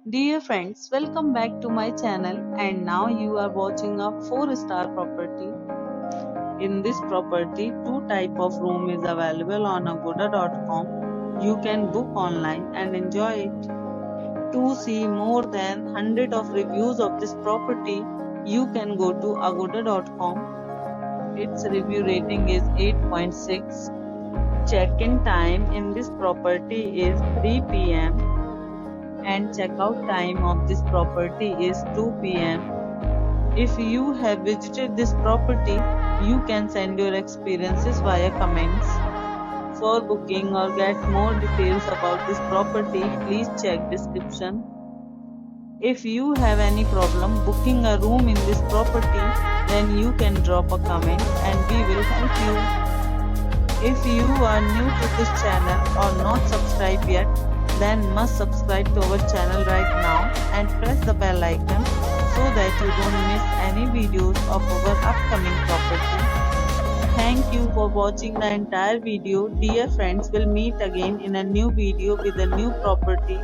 Dear friends, welcome back to my channel, and now you are watching a 4-star property. In this property, two type of room is available on agoda.com. You can book online and enjoy it. To see more than 100 of reviews of this property, you can go to agoda.com. Its review rating is 8.6. Check-in time in this property is 3 p.m. and checkout time of this property is 2 p.m. If you have visited this property, you can send your experiences via comments. For booking or get more details about this property, please check description. If you have any problem booking a room in this property, then you can drop a comment and we will help you. If you are new to this channel or not subscribed yet, then must subscribe to our channel right now and press the bell icon so that you don't miss any videos of our upcoming property. Thank you for watching the entire video. Dear friends, we'll meet again in a new video with a new property.